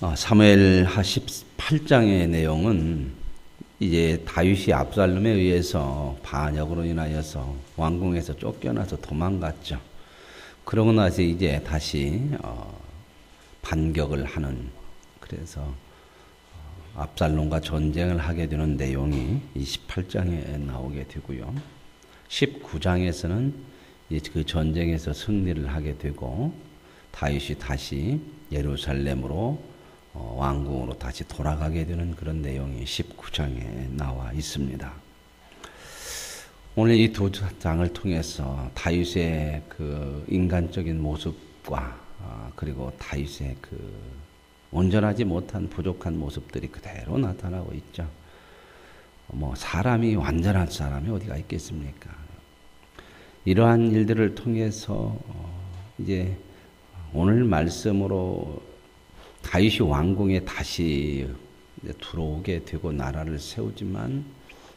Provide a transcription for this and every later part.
사무엘 하 18장의 내용은 이제 다윗이 압살롬에 의해서 반역으로 인하여서 왕궁에서 쫓겨나서 도망갔죠. 그러고 나서 이제 다시 반격을 하는, 그래서 압살롬과 전쟁을 하게 되는 내용이 이 18장에 나오게 되고요. 19장에서는 그 전쟁에서 승리를 하게 되고 다윗이 다시 예루살렘으로 왕궁으로 다시 돌아가게 되는 그런 내용이 19장에 나와 있습니다. 오늘 이 두 장을 통해서 다윗의 그 인간적인 모습과 그리고 다윗의 그 온전하지 못한 부족한 모습들이 그대로 나타나고 있죠. 사람이 완전한 사람이 어디가 있겠습니까? 이러한 일들을 통해서 이제 오늘 말씀으로 다윗이 왕궁에 다시 들어오게 되고 나라를 세우지만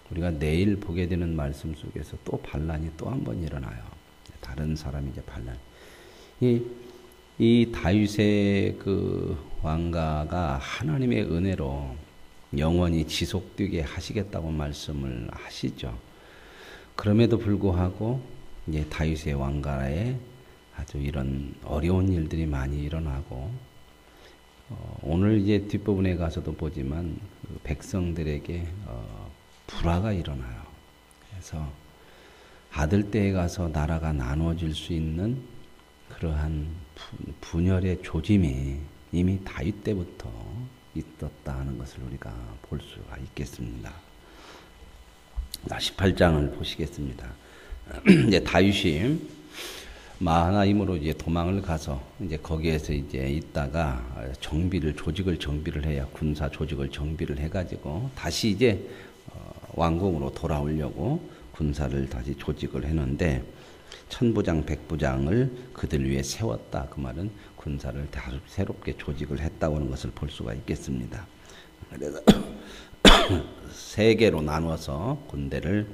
우리가 내일 보게 되는 말씀 속에서 또 반란이 또 한 번 일어나요. 다른 사람이 이제 반란. 이 다윗의 그 왕가가 하나님의 은혜로 영원히 지속되게 하시겠다고 말씀을 하시죠. 그럼에도 불구하고 이제 다윗의 왕가에 아주 이런 어려운 일들이 많이 일어나고 오늘 이제 뒷부분에 가서도 보지만 그 백성들에게 불화가 일어나요. 그래서 아들 때에 가서 나라가 나누어질 수 있는 그러한 분열의 조짐이 이미 다윗 때부터 있었다 하는 것을 우리가 볼 수가 있겠습니다. 18장을 보시겠습니다. 이제 다윗이 마하나임으로 이제 도망을 가서 이제 거기에서 이제 있다가 조직을 정비를 해야 군사 조직을 정비를 해가지고 다시 이제 왕궁으로 돌아오려고 군사를 다시 조직을 했는데 천부장 백부장을 그들 위에 세웠다. 그 말은 군사를 다시 새롭게 조직을 했다고 하는 것을 볼 수가 있겠습니다. 그래서 세 개로 나눠서 군대를,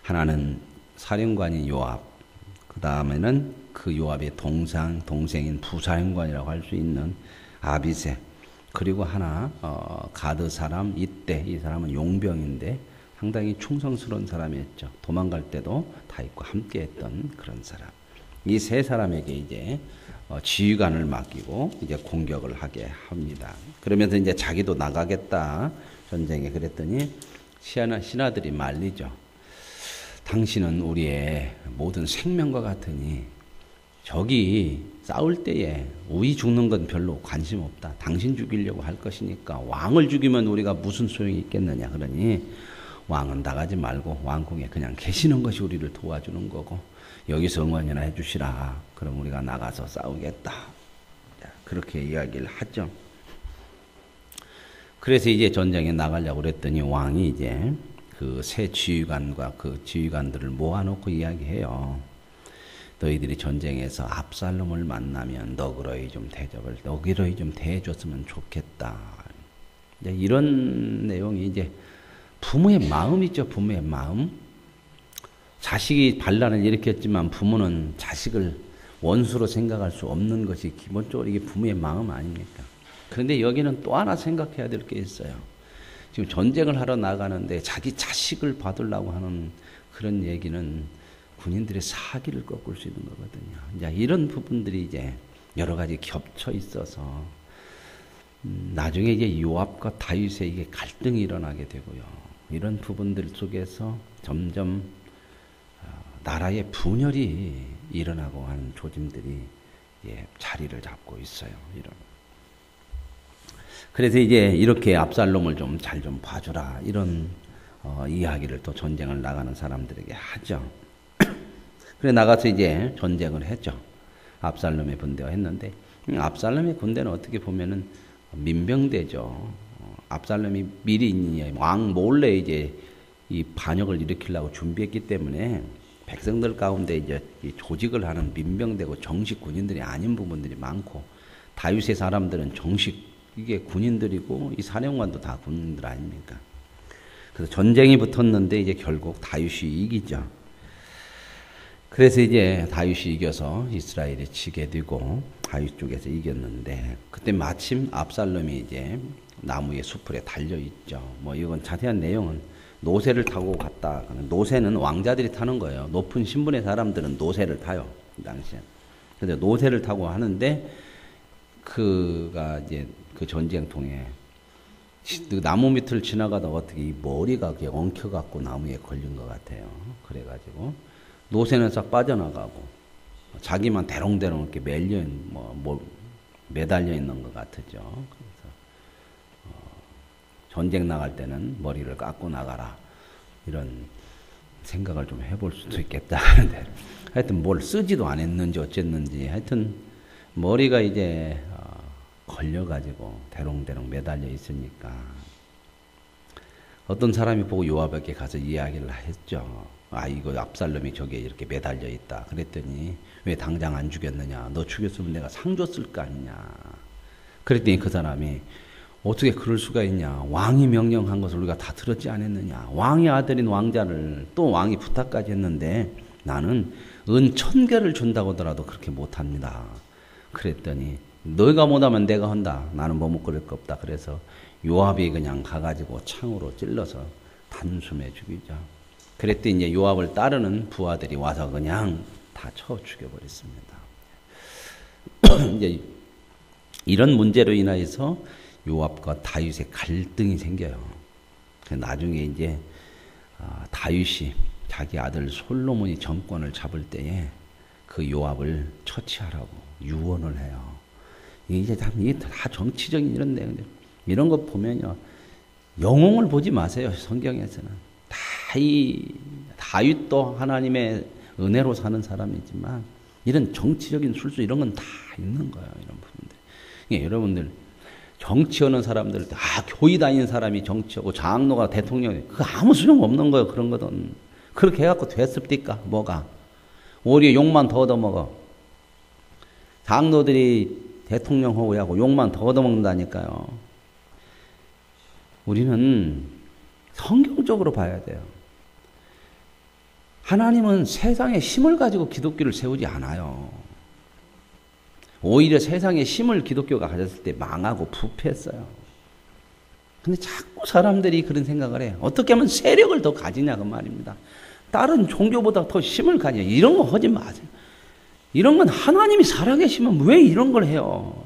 하나는 사령관인 요압, 그 다음에는 그 요압의 동생인 부사령관이라고 할 수 있는 아비새, 그리고 하나 가드 사람 이때, 이 사람은 용병인데 상당히 충성스러운 사람이었죠. 도망갈 때도 다윗과 함께했던 그런 사람. 이 세 사람에게 이제 지휘관을 맡기고 이제 공격을 하게 합니다. 그러면서 이제 자기도 나가겠다 전쟁에. 그랬더니 신하들이 말리죠. 당신은 우리의 모든 생명과 같으니 적이 싸울 때에 우리 죽는 건 별로 관심 없다. 당신 죽이려고 할 것이니까 왕을 죽이면 우리가 무슨 소용이 있겠느냐. 그러니 왕은 나가지 말고 왕궁에 그냥 계시는 것이 우리를 도와주는 거고 여기서 응원이나 해주시라. 그럼 우리가 나가서 싸우겠다. 그렇게 이야기를 하죠. 그래서 이제 전쟁에 나가려고 그랬더니 왕이 이제 그 세 지휘관과 그 지휘관들을 모아놓고 이야기해요. 너희들이 전쟁에서 압살롬을 만나면 너그러이 좀 대해줬으면 좋겠다. 이제 이런 내용이 이제 부모의 마음이죠. 부모의 마음. 자식이 반란을 일으켰지만 부모는 자식을 원수로 생각할 수 없는 것이 기본적으로 이게 부모의 마음 아닙니까? 그런데 여기는 또 하나 생각해야 될 게 있어요. 지금 전쟁을 하러 나가는데 자기 자식을 받으려고 하는 그런 얘기는 군인들의 사기를 꺾을 수 있는 거거든요. 이제 이런 부분들이 이제 여러 가지 겹쳐 있어서 나중에 이제 요압과 다윗의 이게 갈등이 일어나게 되고요. 이런 부분들 속에서 점점 나라의 분열이 일어나고 하는 조짐들이 자리를 잡고 있어요. 그래서 이제 이렇게 압살롬을 좀 잘 좀 봐주라. 이런 이야기를 또 전쟁을 나가는 사람들에게 하죠. 그래 나가서 이제 전쟁을 했죠. 압살롬의 군대와 했는데 압살롬의 군대는 어떻게 보면은 민병대죠. 압살롬이 미리 왕 몰래 이제 이 반역을 일으키려고 준비했기 때문에 백성들 가운데 이제 조직을 하는 민병대고 정식 군인들이 아닌 부분들이 많고 다윗의 사람들은 정식 이게 군인들이고 이 사령관도 다 군인들 아닙니까? 그래서 전쟁이 붙었는데 이제 결국 다윗이 이기죠. 그래서 이제 다윗이 이겨서 이스라엘이 지게 되고 다윗 쪽에서 이겼는데 그때 마침 압살롬이 이제 나무의 숲풀에 달려 있죠. 뭐 이건 자세한 내용은 노새를 타고 갔다. 노새는 왕자들이 타는 거예요. 높은 신분의 사람들은 노새를 타요. 그 당시에. 그래서 노새를 타고 하는데 그가 이제 그 전쟁통에 그 나무 밑을 지나가다가 어떻게 이 머리가 엉켜갖고 나무에 걸린 것 같아요. 그래가지고 노새는 싹 빠져나가고 자기만 대롱대롱 이렇게 매달려 있는 것 같았죠. 그래서 전쟁 나갈 때는 머리를 깎고 나가라 이런 생각을 좀 해볼 수도 있겠다 하는데 하여튼 뭘 쓰지도 않았는지 어쨌는지 하여튼 머리가 이제 걸려가지고 대롱대롱 매달려 있으니까 어떤 사람이 보고 요압에게 가서 이야기를 했죠. 아 이거 압살롬이 저기에 이렇게 매달려 있다. 그랬더니 왜 당장 안 죽였느냐. 너 죽였으면 내가 상 줬을 거 아니냐. 그랬더니 그 사람이 어떻게 그럴 수가 있냐. 왕이 명령한 것을 우리가 다 들었지 않았느냐. 왕의 아들인 왕자를 또 왕이 부탁까지 했는데 나는 은 1000개를 준다고 하더라도 그렇게 못합니다. 그랬더니 너희가 못하면 내가 한다. 나는 머뭇거릴 거 없다. 그래서 요압이 그냥 가가지고 창으로 찔러서 단숨에 죽이죠. 그랬더니 이제 요압을 따르는 부하들이 와서 그냥 다 쳐 죽여버렸습니다. 이제 이런 문제로 인하여서 요압과 다윗의 갈등이 생겨요. 나중에 이제 다윗이 자기 아들 솔로몬이 정권을 잡을 때에 그 요압을 처치하라고 유언을 해요. 이게 다 정치적인 이런 내용, 이런 거 보면요 영웅을 보지 마세요. 성경에서는 다윗도 하나님의 은혜로 사는 사람이지만 이런 정치적인 술수 이런 건 다 있는 거예요. 이런 부분들. 예, 여러분들 정치하는 사람들 교회 다니는 사람이 정치하고 장로가 대통령이 그 아무 소용 없는 거예요. 그런 거든 그렇게 해갖고 됐습니까? 뭐가 오히려 욕만 더 얻어먹어. 장로들이 대통령 후보하고 욕만 더 얻어먹는다니까요. 우리는 성경적으로 봐야 돼요. 하나님은 세상에 힘을 가지고 기독교를 세우지 않아요. 오히려 세상에 힘을 기독교가 가졌을 때 망하고 부패했어요. 근데 자꾸 사람들이 그런 생각을 해요. 어떻게 하면 세력을 더 가지냐 그 말입니다. 다른 종교보다 더 힘을 가지냐. 이런 거 하지 마세요. 이런 건 하나님이 살아계시면 왜 이런 걸 해요?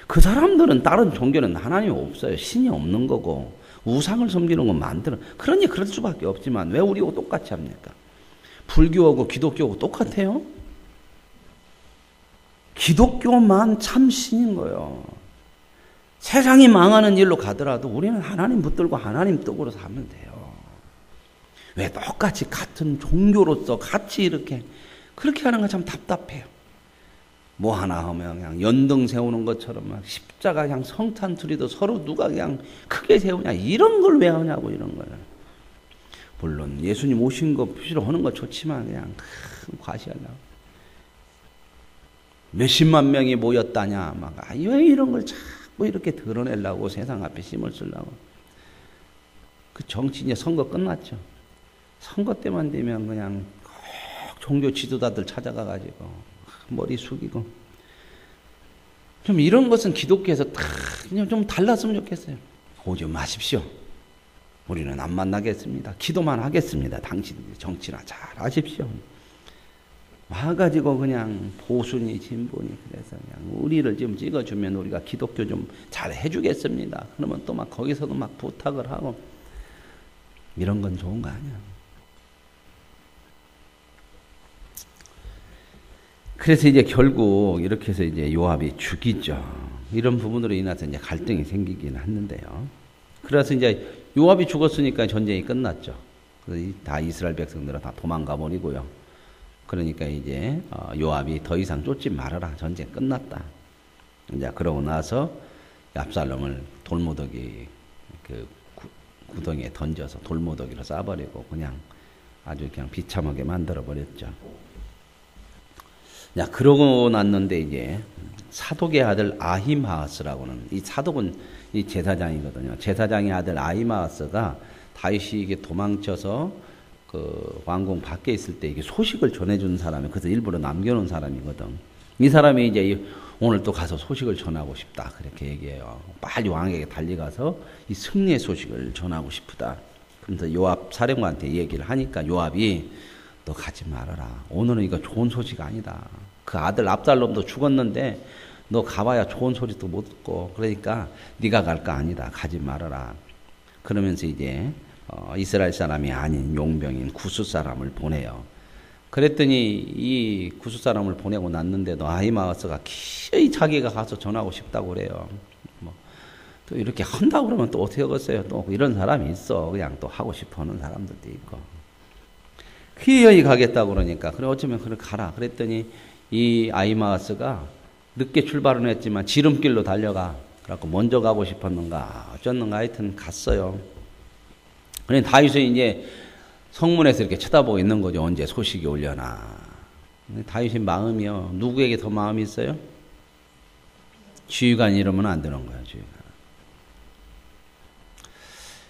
그 사람들은 다른 종교는 하나님이 없어요. 신이 없는 거고 우상을 섬기는 건 만들어. 그러니 그럴 수밖에 없지만 왜 우리하고 똑같이 합니까? 불교하고 기독교하고 똑같아요? 기독교만 참 신인 거예요. 세상이 망하는 일로 가더라도 우리는 하나님 붙들고 하나님 뜻으로 살면 돼요. 왜 똑같이 같은 종교로서 같이 이렇게 그렇게 하는 거 참 답답해요. 뭐 하나 하면 그냥 연등 세우는 것처럼 막 십자가 그냥 성탄 트리도 서로 누가 그냥 크게 세우냐 이런 걸 왜 하냐고 이런 거를. 물론 예수님 오신 거 표시로 하는 거 좋지만 그냥 큰 과시하려고. 몇십만 명이 모였다냐 막 왜 이런 걸 자꾸 이렇게 드러내려고 세상 앞에 힘을 쓰려고. 그 정치 이제 선거 끝났죠. 선거 때만 되면 그냥 종교 지도자들 찾아가가지고 머리 숙이고 좀 이런 것은 기독교에서 다 그냥 좀 달랐으면 좋겠어요. 오지 마십시오. 우리는 안 만나겠습니다. 기도만 하겠습니다. 당신 정치나 잘 하십시오. 와가지고 그냥 보수니 진보니 그래서 그냥 우리를 좀 찍어주면 우리가 기독교 좀 잘 해주겠습니다. 그러면 또 막 거기서도 막 부탁을 하고 이런 건 좋은 거 아니야. 그래서 이제 결국 이렇게 해서 이제 요압이 죽이죠. 이런 부분으로 인해서 이제 갈등이 생기긴 했는데요. 그래서 이제 요압이 죽었으니까 전쟁이 끝났죠. 그래서 다 이스라엘 백성들은 다 도망가 버리고요. 그러니까 이제 요압이 더 이상 쫓지 말아라. 전쟁 끝났다. 이제 그러고 나서 압살롬을 돌무더기 그 구덩이에 던져서 돌무더기로 쏴버리고 그냥 아주 그냥 비참하게 만들어 버렸죠. 야, 그러고 났는데 이제 사독의 아들 아히마아스라고는 이 사독은 이 제사장이거든요. 제사장의 아들 아히마아스가 다윗이 이게 도망쳐서 그 왕궁 밖에 있을 때 이게 소식을 전해주는 사람이 그래서 일부러 남겨놓은 사람이거든. 이 사람이 이제 오늘 또 가서 소식을 전하고 싶다. 그렇게 얘기해요. 빨리 왕에게 달려가서 이 승리의 소식을 전하고 싶다. 그래서 요압 사령관한테 얘기를 하니까 요압이 너 가지 말아라. 오늘은 이거 좋은 소식 아니다. 그 아들 압살롬도 죽었는데 너 가봐야 좋은 소리도 못 듣고 그러니까 네가 갈 거 아니다. 가지 말아라. 그러면서 이제 이스라엘 사람이 아닌 용병인 구스 사람을 보내요. 그랬더니 이 구스 사람을 보내고 났는데도 아히마아스가 기어이 자기가 가서 전하고 싶다고 그래요. 또 이렇게 한다고 그러면 또 어떻게 하겠어요? 또 이런 사람이 있어. 그냥 또 하고 싶어 하는 사람들도 있고. 기어이 가겠다고 그러니까 그래 어쩌면 그래 가라. 그랬더니 이 아히마아스가 늦게 출발은 했지만 지름길로 달려가. 그래갖고 먼저 가고 싶었는가 어쩌는가 하여튼 갔어요. 그래 다윗은 이제 성문에서 이렇게 쳐다보고 있는 거죠. 언제 소식이 오려나. 다윗의 마음이요. 누구에게 더 마음이 있어요? 지휘관 이러면 안 되는 거예요. 지휘관.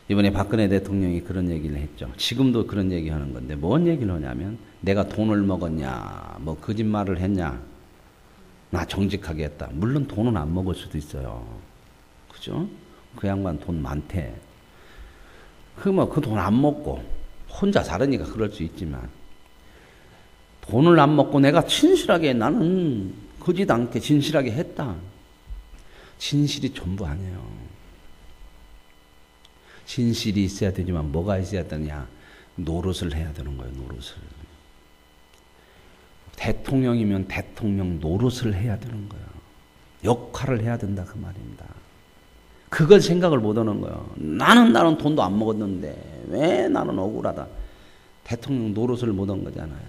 이번에 박근혜 대통령이 그런 얘기를 했죠. 지금도 그런 얘기 하는 건데 뭔 얘기를 하냐면 내가 돈을 먹었냐 뭐 거짓말을 했냐 나 정직하게 했다. 물론 돈은 안 먹을 수도 있어요. 그죠? 그 양반 돈 많대. 그 돈 안 먹고 혼자 살으니까 그럴 수 있지만 돈을 안 먹고 내가 진실하게 나는 거짓 않게 진실하게 했다. 진실이 전부 아니에요. 진실이 있어야 되지만 뭐가 있어야 되냐. 노릇을 해야 되는 거예요. 노릇을. 대통령이면 대통령 노릇을 해야 되는 거예요. 역할을 해야 된다 그 말입니다. 그걸 생각을 못하는 거예요. 나는 돈도 안 먹었는데 왜 나는 억울하다. 대통령 노릇을 못한 거잖아요.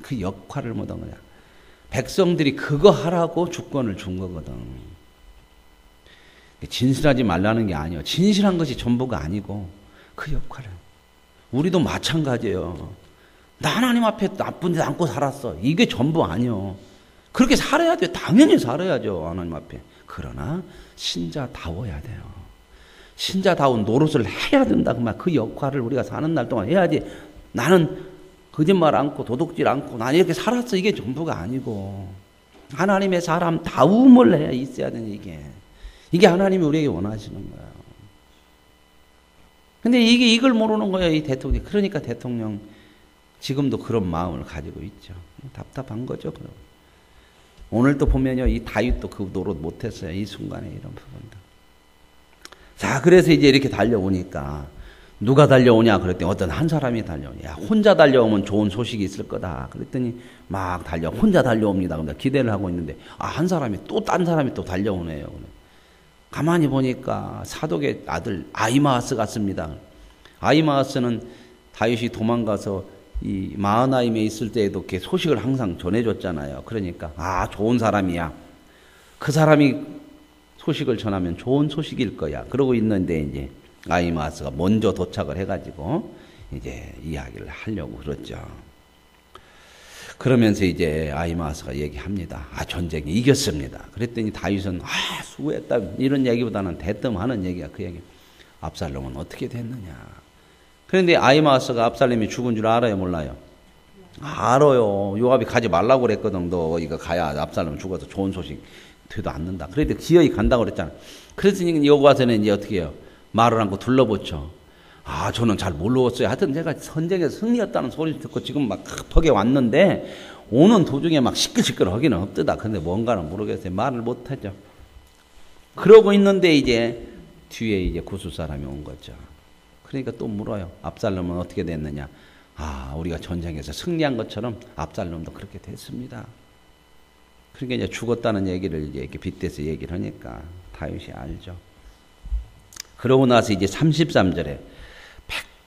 그 역할을 못한 거야. 백성들이 그거 하라고 주권을 준 거거든. 진실하지 말라는 게 아니에요. 진실한 것이 전부가 아니고 그 역할을. 우리도 마찬가지예요. 나 하나님 앞에 나쁜 짓 않고 살았어. 이게 전부 아니요. 그렇게 살아야 돼요. 당연히 살아야죠. 하나님 앞에. 그러나 신자다워야 돼요. 신자다운 노릇을 해야 된다. 그 역할을 우리가 사는 날 동안 해야지. 나는 거짓말 않고 도둑질 않고 난 이렇게 살았어. 이게 전부가 아니고 하나님의 사람다움을 해야 있어야 되는 이게 하나님이 우리에게 원하시는 거예요. 근데 이걸 모르는 거예요. 이 대통령. 그러니까 대통령 지금도 그런 마음을 가지고 있죠. 답답한 거죠. 그럼. 오늘도 보면요, 이 다윗도 그 노릇 못했어요. 이 순간에 이런 부분들. 자, 그래서 이제 이렇게 달려오니까 누가 달려오냐 그랬더니 어떤 한 사람이 달려오냐. 야, 혼자 달려오면 좋은 소식이 있을 거다. 그랬더니 막 혼자 달려옵니다. 근데 기대를 하고 있는데 한 사람이 또 딴 사람이 또 달려오네요. 가만히 보니까 사독의 아들 아히마아스 같습니다. 아히마아스는 다윗이 도망가서 이 마하나임에 있을 때에도 이렇게 소식을 항상 전해줬잖아요. 그러니까 좋은 사람이야. 그 사람이 소식을 전하면 좋은 소식일 거야. 그러고 있는데 이제 아히마아스가 먼저 도착을 해가지고 이제 이야기를 하려고 그랬죠. 그러면서 이제 아히마아스가 얘기합니다. 전쟁에 이겼습니다. 그랬더니 다윗은 수고했다 이런 얘기보다는 대뜸하는 얘기야. 그 얘기. 압살롬은 어떻게 됐느냐. 그런데 아히마아스가 압살롬이 죽은 줄 알아요, 몰라요? 알아요. 요압이 가지 말라고 그랬거든. 너 이거 가야 압살롬 죽어서 좋은 소식 되도 않는다. 그래도 기어이 간다고 그랬잖아. 그랬으니 여기 와서는 이제 어떻게 해요? 말을 않고 둘러붙여. 저는 잘 모르겠어요. 하여튼 제가 전쟁에서 승리했다는 소리를 듣고 지금 막 급하게 왔는데 오는 도중에 막 시끌시끌 하기는 없더다. 근데 뭔가는 모르겠어요. 말을 못하죠. 그러고 있는데 이제 뒤에 이제 구스 사람이 온 거죠. 그러니까 또 물어요. 압살롬은 어떻게 됐느냐. 우리가 전쟁에서 승리한 것처럼 압살롬도 그렇게 됐습니다. 그러니까 이제 죽었다는 얘기를 이제 이렇게 빗대서 얘기를 하니까 다윗이 알죠. 그러고 나서 이제 33절에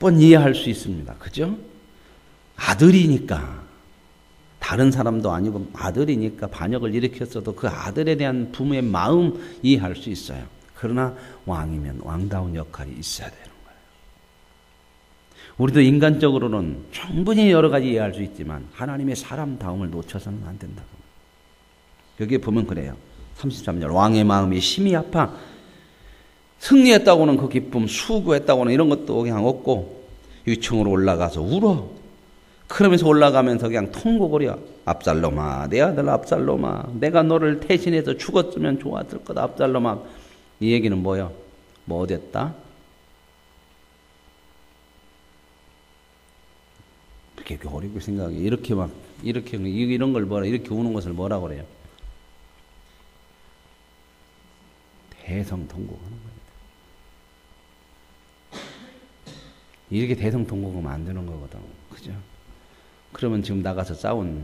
100번 이해할 수 있습니다. 그죠? 아들이니까. 다른 사람도 아니고 아들이니까 반역을 일으켰어도 그 아들에 대한 부모의 마음 이해할 수 있어요. 그러나 왕이면 왕다운 역할이 있어야 되는 거예요. 우리도 인간적으로는 충분히 여러 가지 이해할 수 있지만 하나님의 사람다움을 놓쳐서는 안 된다고. 여기에 보면 그래요. 33절 왕의 마음이 심히 아파 승리했다고는 그 기쁨, 수고했다고는 이런 것도 그냥 없고 위층으로 올라가서 울어. 그러면서 올라가면서 그냥 통곡을 해요. 압살롬아, 내 아들 압살롬아, 내가 너를 대신해서 죽었으면 좋았을 거다. 압살롬아. 이 얘기는 뭐예요? 뭐 어땠다? 이렇게 어리고 생각이 이렇게 막 이렇게 이런 걸 뭐라 이렇게 우는 것을 뭐라고 그래요? 대성통곡하는 거예요. 이렇게 대성통곡하면 안 되는 거거든, 그죠? 그러면 지금 나가서 싸운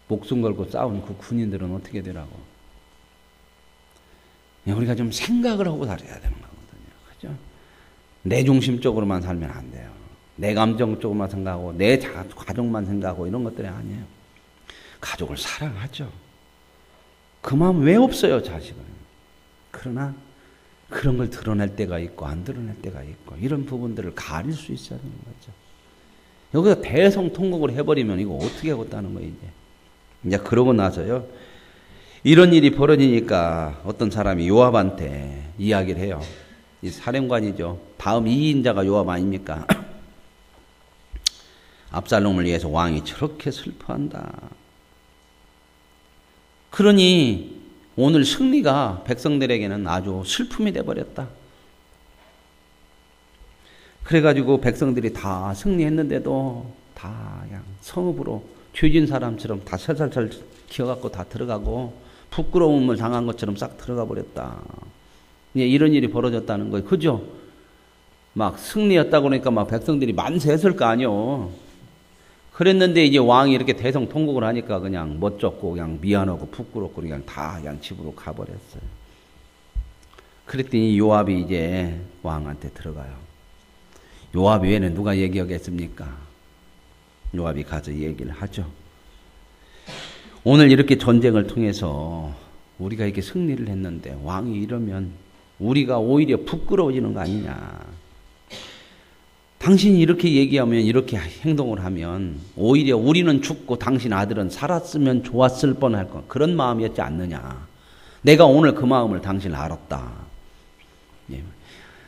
목숨 걸고 싸운 그 군인들은 어떻게 되라고? 우리가 좀 생각을 하고 살아야 되는 거거든요, 그죠? 내 중심적으로만 살면 안 돼요. 내 감정 쪽만 생각하고 내 가족만 생각하고 이런 것들이 아니에요. 가족을 사랑하죠. 그 마음 왜 없어요, 자식은? 그러나 그런 걸 드러낼 때가 있고 안 드러낼 때가 있고 이런 부분들을 가릴 수 있어야 되는 거죠. 여기서 대성통곡을 해버리면 이거 어떻게 하겠다는 거예요, 이제 그러고 나서요. 이런 일이 벌어지니까 어떤 사람이 요압한테 이야기를 해요. 이 사령관이죠. 다음 2인자가 요압 아닙니까? 압살롬을 위해서 왕이 저렇게 슬퍼한다. 그러니 오늘 승리가 백성들에게는 아주 슬픔이 돼버렸다. 그래가지고 백성들이 다 승리했는데도 다 그냥 성읍으로 죄진 사람처럼 다 살살살 기어갖고 다 들어가고 부끄러움을 당한 것처럼 싹 들어가 버렸다. 이런 일이 벌어졌다는 거예요. 그죠? 막 승리했다고 그러니까 막 백성들이 만세했을 거 아니요. 그랬는데 이제 왕이 이렇게 대성통곡을 하니까 그냥 멋쩍고 그냥 미안하고 부끄럽고 그냥 다 그냥 집으로 가버렸어요. 그랬더니 요압이 이제 왕한테 들어가요. 요압 외에는 누가 얘기하겠습니까? 요압이 가서 얘기를 하죠. 오늘 이렇게 전쟁을 통해서 우리가 이렇게 승리를 했는데 왕이 이러면 우리가 오히려 부끄러워지는 거 아니냐. 당신이 이렇게 얘기하면 이렇게 행동을 하면 오히려 우리는 죽고 당신 아들은 살았으면 좋았을 뻔할 것 그런 마음이었지 않느냐. 내가 오늘 그 마음을 당신 알았다.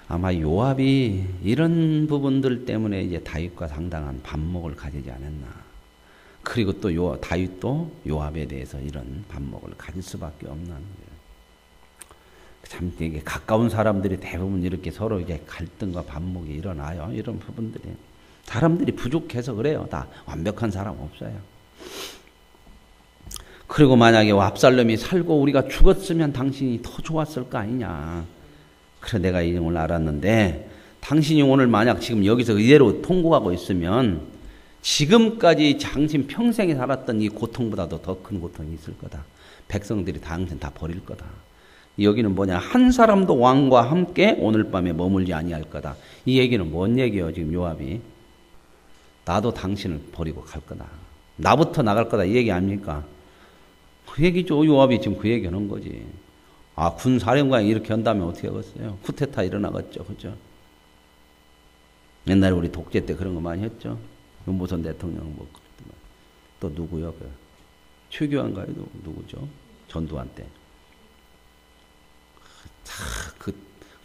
아마 요압이 이런 부분들 때문에 이제 다윗과 상당한 반목을 가지지 않았나. 그리고 또 다윗도 요압에 대해서 이런 반목을 가질 수밖에 없는 거예요. 참 되게 가까운 사람들이 대부분 이렇게 서로 이제 갈등과 반목이 일어나요. 이런 부분들이 사람들이 부족해서 그래요. 다 완벽한 사람 없어요. 그리고 만약에 압살롬이 살고 우리가 죽었으면 당신이 더 좋았을 거 아니냐. 그래 내가 이 점을 알았는데 당신이 오늘 만약 지금 여기서 이대로 통곡하고 있으면 지금까지 당신 평생에 살았던 이 고통보다도 더 큰 고통이 있을 거다. 백성들이 당신 다 버릴 거다. 여기는 뭐냐? 한 사람도 왕과 함께 오늘 밤에 머물지 아니할 거다. 이 얘기는 뭔 얘기예요? 지금 요압이 나도 당신을 버리고 갈 거다. 나부터 나갈 거다. 이 얘기 아닙니까? 그 얘기죠. 요압이 지금 그 얘기하는 거지. 아, 군 사령관이 이렇게 한다면 어떻게 하겠어요? 쿠데타 일어나겠죠. 그죠? 옛날에 우리 독재 때 그런 거 많이 했죠. 윤보선 대통령 뭐 또 누구요? 최규환가요? 누구죠? 전두환 때.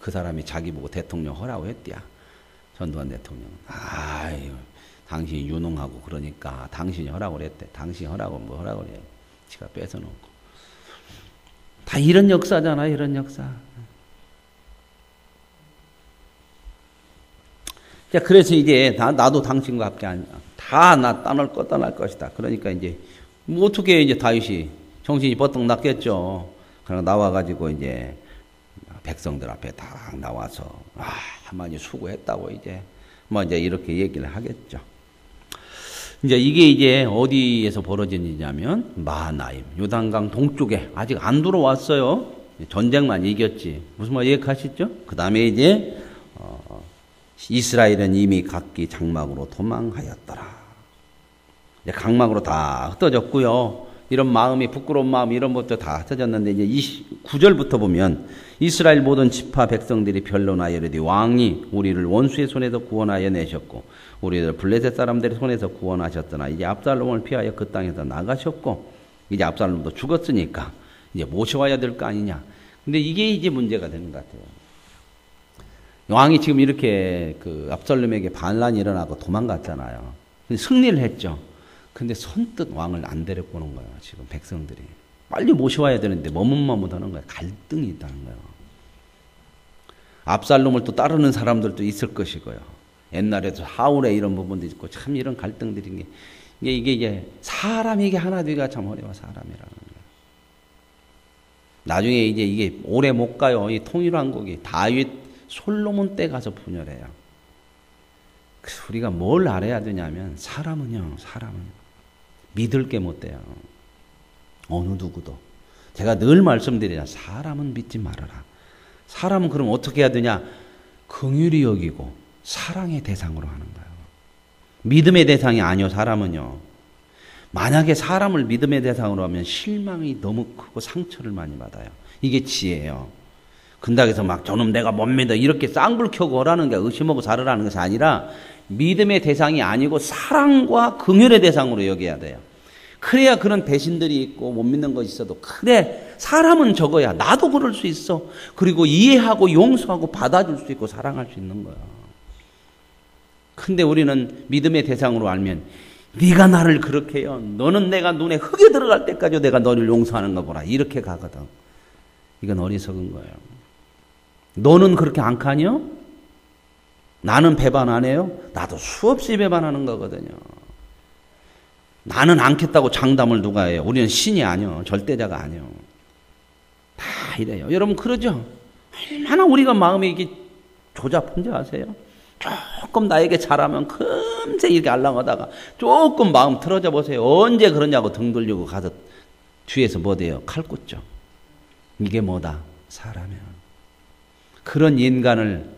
그 사람이 자기 보고 대통령 하라고 했대야. 전두환 대통령. 아유, 당신이 유능하고 그러니까 당신이 하라고 그랬대. 당신이 하라고 뭐 하라고 그래. 지가 뺏어놓고. 다 이런 역사잖아, 이런 역사. 자, 그래서 이제 나도 당신과 함께 다 나 떠날 것이다. 그러니까 이제 뭐 어떻게 이제 다윗이 정신이 버떡 났겠죠. 그러나 나와가지고 이제 백성들 앞에 딱 나와서 많이 수고했다고 이제 이제 이렇게 얘기를 하겠죠. 이제 이게 이제 어디에서 벌어진 일이냐면 마하나임 요단강 동쪽에 아직 안 들어왔어요. 전쟁만 이겼지. 무슨 말 얘기하시죠? 그 다음에 이제 이스라엘은 이미 각기 장막으로 도망하였더라. 이제 각막으로 다 흩어졌고요. 이런 마음이 부끄러운 마음 이런 것도 다 흩어졌는데 이제 9절부터 보면 이스라엘 모든 지파 백성들이 변론하여 이르되 왕이 우리를 원수의 손에서 구원하여 내셨고 우리를 블레셋 사람들의 손에서 구원하셨으나 이제 압살롬을 피하여 그 땅에서 나가셨고 이제 압살롬도 죽었으니까 이제 모셔와야 될 거 아니냐. 근데 이게 이제 문제가 되는 것 같아요. 왕이 지금 이렇게 그 압살롬에게 반란이 일어나고 도망갔잖아요. 승리를 했죠. 근데 선뜻 왕을 안 데리고 오는 거예요. 지금 백성들이. 빨리 모셔와야 되는데 머뭇머뭇하는 거예요. 갈등이 있다는 거예요. 압살롬을 또 따르는 사람들도 있을 것이고요. 옛날에도 하울의 이런 부분도 있고 참 이런 갈등들인 게 이게 사람에게 하나 되기가 참 어려워. 사람이라는 거예요. 나중에 이제 이게 오래 못 가요. 이 통일왕국이 다윗 솔로몬 때 가서 분열해요. 그래서 우리가 뭘 알아야 되냐면 사람은 믿을 게 못 돼요. 어느 누구도. 제가 늘 말씀드리냐. 사람은 믿지 말아라. 사람은 그럼 어떻게 해야 되냐. 긍휼히 여기고 사랑의 대상으로 하는 거예요. 믿음의 대상이 아니요. 사람은요. 만약에 사람을 믿음의 대상으로 하면 실망이 너무 크고 상처를 많이 받아요. 이게 지혜예요. 근다해서 막 저놈 내가 못 믿어 이렇게 쌍불 켜고 하라는 게 의심하고 살으라는 것이 아니라 믿음의 대상이 아니고 사랑과 긍휼의 대상으로 여겨야 돼요. 그래야 그런 배신들이 있고 못 믿는 것이 있어도 그래 사람은 저거야 나도 그럴 수 있어. 그리고 이해하고 용서하고 받아줄 수 있고 사랑할 수 있는 거야. 근데 우리는 믿음의 대상으로 알면 네가 나를 그렇게 해요. 너는 내가 눈에 흙에 들어갈 때까지 내가 너를 용서하는 거 보라. 이렇게 가거든. 이건 어리석은 거예요. 너는 그렇게 안 가냐? 나는 배반 안 해요? 나도 수없이 배반하는 거거든요. 나는 않겠다고 장담을 누가 해요? 우리는 신이 아니요. 절대자가 아니요. 다 이래요. 여러분 그러죠? 얼마나 우리가 마음이 이게 조잡한지 아세요? 조금 나에게 잘하면 금세 이렇게 알랑하다가 조금 마음 틀어져 보세요. 언제 그러냐고 등 돌리고 가서 뒤에서 뭐 돼요? 칼 꽂죠. 이게 뭐다? 사람이야. 그런 인간을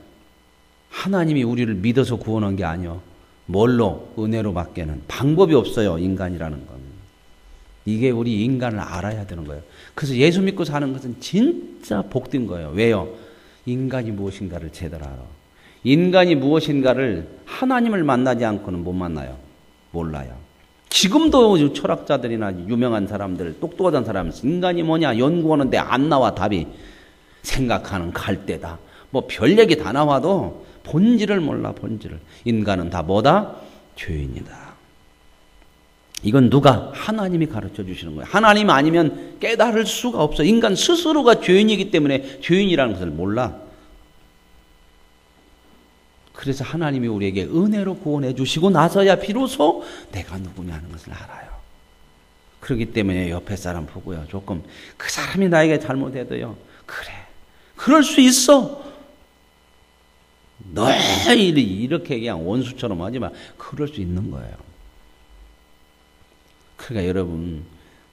하나님이 우리를 믿어서 구원한 게 아니요. 뭘로? 은혜로 밖에는 방법이 없어요. 인간이라는 건. 이게 우리 인간을 알아야 되는 거예요. 그래서 예수 믿고 사는 것은 진짜 복된 거예요. 왜요? 인간이 무엇인가를 제대로 알아. 인간이 무엇인가를 하나님을 만나지 않고는 못 만나요. 몰라요. 지금도 철학자들이나 유명한 사람들, 똑똑한 사람, 인간이 뭐냐 연구하는데 안 나와 답이. 생각하는 갈대다. 뭐 별 얘기 다 나와도 본질을 몰라. 본질을. 인간은 다 뭐다? 죄인이다. 이건 누가? 하나님이 가르쳐 주시는 거예요. 하나님 아니면 깨달을 수가 없어. 인간 스스로가 죄인이기 때문에 죄인이라는 것을 몰라. 그래서 하나님이 우리에게 은혜로 구원해 주시고 나서야 비로소 내가 누구냐는 것을 알아요. 그렇기 때문에 옆에 사람 보고요. 조금 그 사람이 나에게 잘못해도요. 그래. 그럴 수 있어. 너 이렇게 그냥 원수처럼 하지 마. 그럴 수 있는 거예요. 그러니까 여러분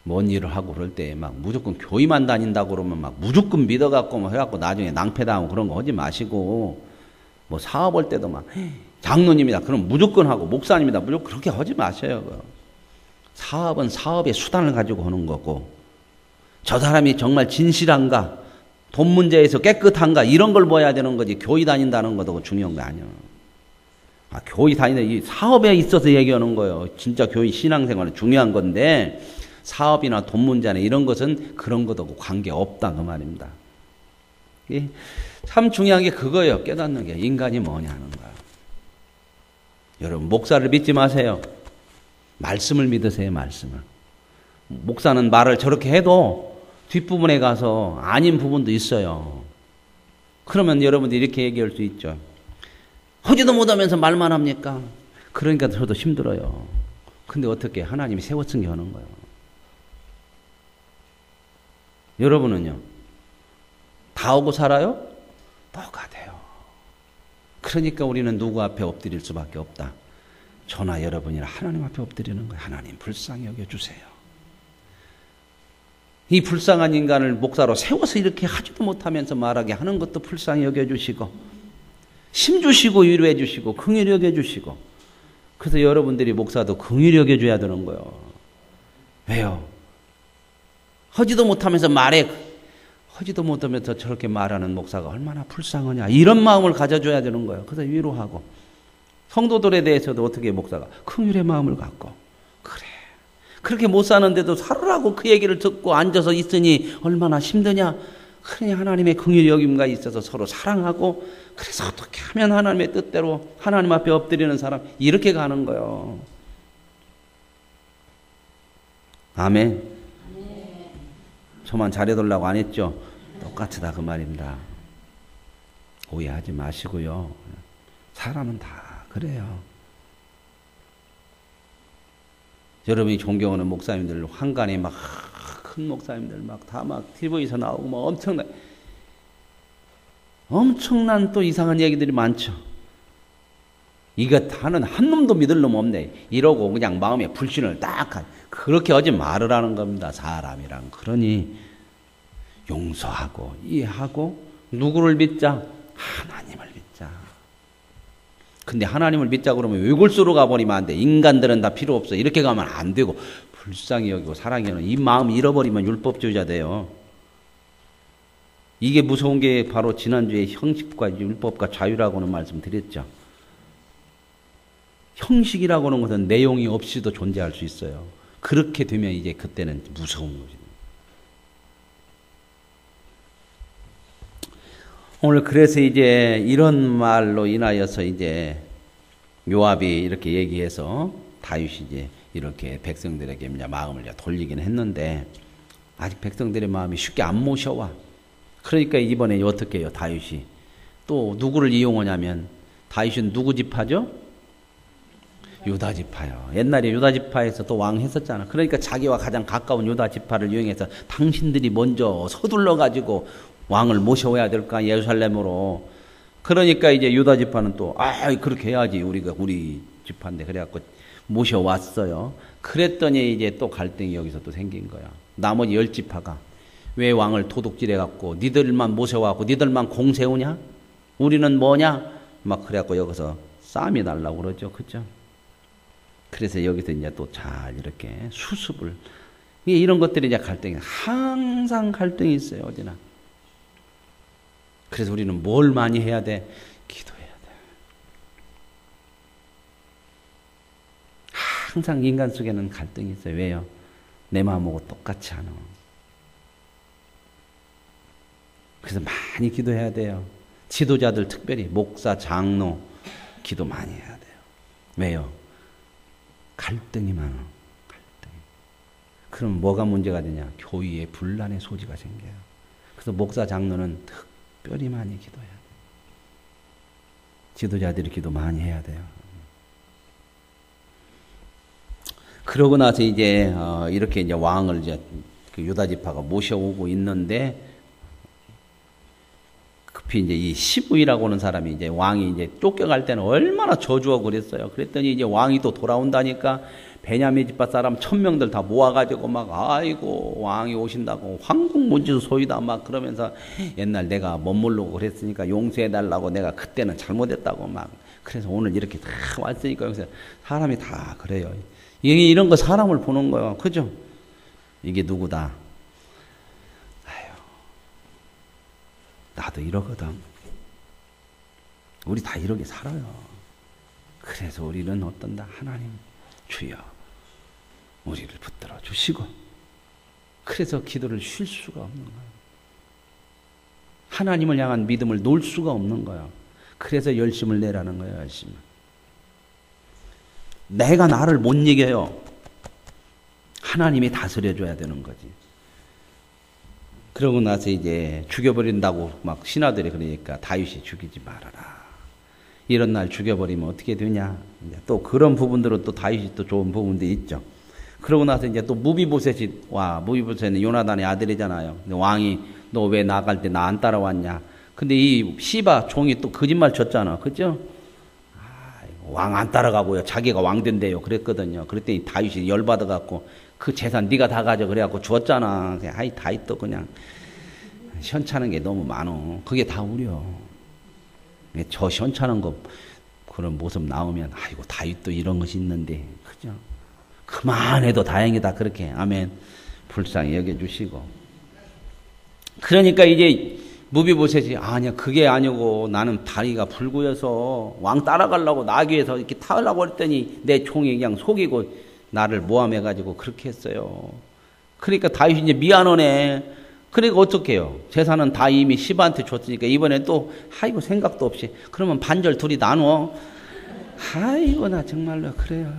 뭔 일을 하고 그럴 때 막 무조건 교회만 다닌다고 그러면 막 무조건 믿어갖고 뭐 해갖고 나중에 낭패당하고 그런 거 하지 마시고 뭐 사업할 때도 막 장로님이다 그럼 무조건 하고 목사님이다 무조건 그렇게 하지 마셔요. 사업은 사업의 수단을 가지고 하는 거고 저 사람이 정말 진실한가 돈 문제에서 깨끗한가 이런 걸 봐야 되는 거지 교회 다닌다는 것도 중요한 거 아니야. 교회 다니는 이 사업에 있어서 얘기하는 거예요. 진짜 교회 신앙생활은 중요한 건데 사업이나 돈 문제나 이런 것은 그런 것하고 관계 없다 그 말입니다. 참 중요한 게 그거예요. 깨닫는 게 인간이 뭐냐는 거야. 여러분 목사를 믿지 마세요. 말씀을 믿으세요. 말씀을. 목사는 말을 저렇게 해도 뒷부분에 가서 아닌 부분도 있어요. 그러면 여러분들이 이렇게 얘기할 수 있죠. 하지도 못하면서 말만 합니까? 그러니까 저도 힘들어요. 근데 어떻게 하나님이 세워쓴 게 하는 거예요. 여러분은요. 다 오고 살아요? 똑같아요. 그러니까 우리는 누구 앞에 엎드릴 수밖에 없다. 저나 여러분이나 하나님 앞에 엎드리는 거예요. 하나님 불쌍히 여겨주세요. 이 불쌍한 인간을 목사로 세워서 이렇게 하지도 못하면서 말하게 하는 것도 불쌍히 여겨주시고 힘주시고 위로해 주시고 긍휼히 여겨주시고 그래서 여러분들이 목사도 긍휼히 여겨줘야 되는 거예요. 왜요? 하지도 못하면서 하지도 못하면서 저렇게 말하는 목사가 얼마나 불쌍하냐 이런 마음을 가져줘야 되는 거예요. 그래서 위로하고 성도들에 대해서도 어떻게 목사가 긍휼의 마음을 갖고 그래 그렇게 못 사는데도 살으라고 그 얘기를 듣고 앉아서 있으니 얼마나 힘드냐. 그러니 하나님의 긍휼 여김과 있어서 서로 사랑하고 그래서 어떻게 하면 하나님의 뜻대로 하나님 앞에 엎드리는 사람 이렇게 가는 거예요. 아멘. 저만 잘해달라고 안 했죠? 똑같이 다 그 말입니다. 오해하지 마시고요. 사람은 다 그래요. 여러분이 존경하는 목사님들, 한간에 막 큰 목사님들 막 다 막 TV에서 나오고 막 엄청난 또 이상한 얘기들이 많죠. 이것 하는 한 놈도 믿을 놈 없네. 이러고 그냥 마음에 불신을 딱 그렇게 하지 말으라는 겁니다. 사람이란. 그러니 용서하고 이해하고 누구를 믿자? 하나님을 믿자. 근데 하나님을 믿자 그러면 외골수로 가버리면 안 돼. 인간들은 다 필요 없어. 이렇게 가면 안 되고 불쌍히 여기고 사랑히 여기고 이 마음 잃어버리면 율법주의자 돼요. 이게 무서운 게 바로 지난주에 형식과 율법과 자유라고는 말씀드렸죠. 형식이라고 하는 것은 내용이 없이도 존재할 수 있어요. 그렇게 되면 이제 그때는 무서운 거지. 오늘 그래서 이제 이런 말로 인하여서 이제 요압이 이렇게 얘기해서 다윗이 이제 이렇게 백성들에게 이제 마음을 돌리긴 했는데 아직 백성들의 마음이 쉽게 안 모셔와. 그러니까 이번에 어떻게 해요? 다윗이 또 누구를 이용하냐면 다윗은 누구 지파죠? 유다 지파요. 옛날에 유다 지파에서 또 왕 했었잖아. 그러니까 자기와 가장 가까운 유다 지파를 이용해서 당신들이 먼저 서둘러 가지고 왕을 모셔와야 될까 예루살렘으로. 그러니까 이제 유다 지파는 또 그렇게 해야지 우리 지파인데 그래갖고 모셔왔어요. 그랬더니 이제 또 갈등이 여기서 또 생긴 거야. 나머지 10지파가 왜 왕을 도둑질해갖고 니들만 모셔와갖고 니들만 공 세우냐? 우리는 뭐냐? 막 그래갖고 여기서 싸움이 날라고 그러죠. 그죠? 그래서 여기서 이제 또 잘 이렇게 수습을. 이런 것들이 이제 갈등이, 항상 갈등이 있어요. 어디나. 그래서 우리는 뭘 많이 해야 돼? 기도해야 돼. 항상 인간 속에는 갈등이 있어요. 왜요? 내 마음하고 똑같이 하는. 그래서 많이 기도해야 돼요. 지도자들 특별히 목사, 장로 기도 많이 해야 돼요. 왜요? 갈등이 많아. 갈등. 그럼 뭐가 문제가 되냐? 교회에 분란의 소지가 생겨요. 그래서 목사, 장로는 특별히 많이 기도해야 돼요. 지도자들이 기도 많이 해야 돼요. 그러고 나서 이제 이렇게 이제 왕을 이제 그 유다 지파가 모셔오고 있는데 급히 이제 이 시부이라고 하는 사람이 이제 왕이 이제 쫓겨갈 때는 얼마나 저주하고 그랬어요. 그랬더니 이제 왕이 또 돌아온다니까 베냐민 지파 사람 1000명들 다 모아가지고 막 아이고 왕이 오신다고 황궁문지도 소이다 막 그러면서 옛날 내가 멋모르고 그랬으니까 용서해달라고 내가 그때는 잘못했다고 막 그래서 오늘 이렇게 다 왔으니까 여기서 사람이 다 그래요. 이런 거 사람을 보는 거예요. 그죠? 이게 누구다? 나도 이러거든. 우리 다 이렇게 살아요. 그래서 우리는 어떤다? 하나님 주여 우리를 붙들어 주시고 그래서 기도를 쉴 수가 없는 거예요. 하나님을 향한 믿음을 놓을 수가 없는 거예요. 그래서 열심을 내라는 거예요. 열심을. 내가 나를 못 이겨요. 하나님이 다스려줘야 되는 거지. 그러고 나서 이제 죽여버린다고 막 신하들이 그러니까 다윗이 죽이지 말아라. 이런 날 죽여버리면 어떻게 되냐. 이제 또 그런 부분들은 또 다윗이 또 좋은 부분도 있죠. 그러고 나서 이제 또 무비보셋이 와. 무비보셋은 요나단의 아들이잖아요. 근데 왕이 너 왜 나갈 때 나 안 따라왔냐. 근데 이 시바 종이 또 거짓말 쳤잖아. 그죠? 왕 안 따라가고요. 자기가 왕 된대요. 그랬거든요. 그랬더니 다윗이 열받아갖고 그 재산 네가 다 가져 그래갖고 줬잖아. 아이 다윗도 그냥 현찮은 게 너무 많어. 그게 다 우려. 저 현찮은 거 그런 모습 나오면 아이고 다윗도 이런 것이 있는데 그죠? 그만해도 다행이다. 그렇게 아멘. 불쌍히 여겨주시고. 그러니까 이제 무비보셋이 아니야 그게 아니고 나는 다리가 불구여서 왕 따라가려고 나귀에서 이렇게 타려고 했더니 내 총이 그냥 속이고 나를 모함해가지고 그렇게 했어요. 그러니까 다윗이 이제 미안하네. 그러니까 어떻게 해요? 재산은 다 이미 시바한테 줬으니까 이번에 또 아이고 생각도 없이 그러면 반절 둘이 나눠. 아이고 나 정말로 그래요.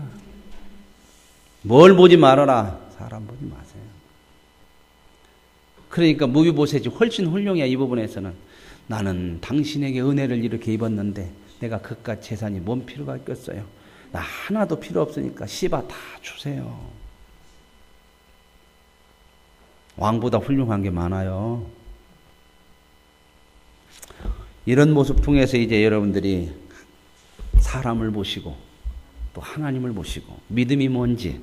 뭘 보지 말아라. 사람 사람 보지 마세요. 그러니까 무비보셋이 훨씬 훌륭해. 이 부분에서는 나는 당신에게 은혜를 이렇게 입었는데 내가 그깟 재산이 뭔 필요가 있겠어요. 나 하나도 필요 없으니까 시바 다 주세요. 왕보다 훌륭한 게 많아요. 이런 모습 통해서 이제 여러분들이 사람을 보시고 또 하나님을 보시고 믿음이 뭔지,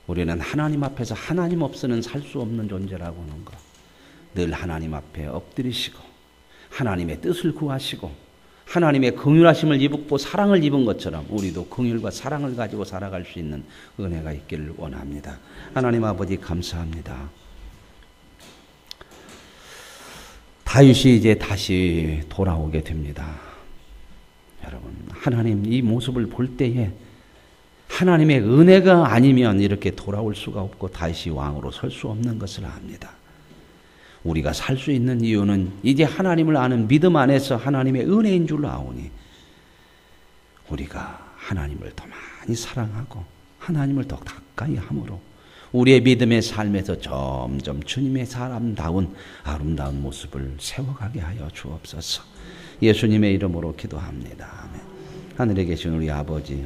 우리는 하나님 앞에서 하나님 없이는 살 수 없는 존재라고 하는 거, 늘 하나님 앞에 엎드리시고 하나님의 뜻을 구하시고 하나님의 긍휼하심을 입고 사랑을 입은 것처럼 우리도 긍휼과 사랑을 가지고 살아갈 수 있는 은혜가 있기를 원합니다. 하나님 아버지 감사합니다. 다윗이 이제 다시 돌아오게 됩니다. 여러분, 하나님 이 모습을 볼 때에 하나님의 은혜가 아니면 이렇게 돌아올 수가 없고 다윗이 왕으로 설 수 없는 것을 압니다. 우리가 살 수 있는 이유는 이제 하나님을 아는 믿음 안에서 하나님의 은혜인 줄 아오니 우리가 하나님을 더 많이 사랑하고 하나님을 더 가까이 함으로 우리의 믿음의 삶에서 점점 주님의 사람다운 아름다운 모습을 세워가게 하여 주옵소서. 예수님의 이름으로 기도합니다. 아멘. 하늘에 계신 우리 아버지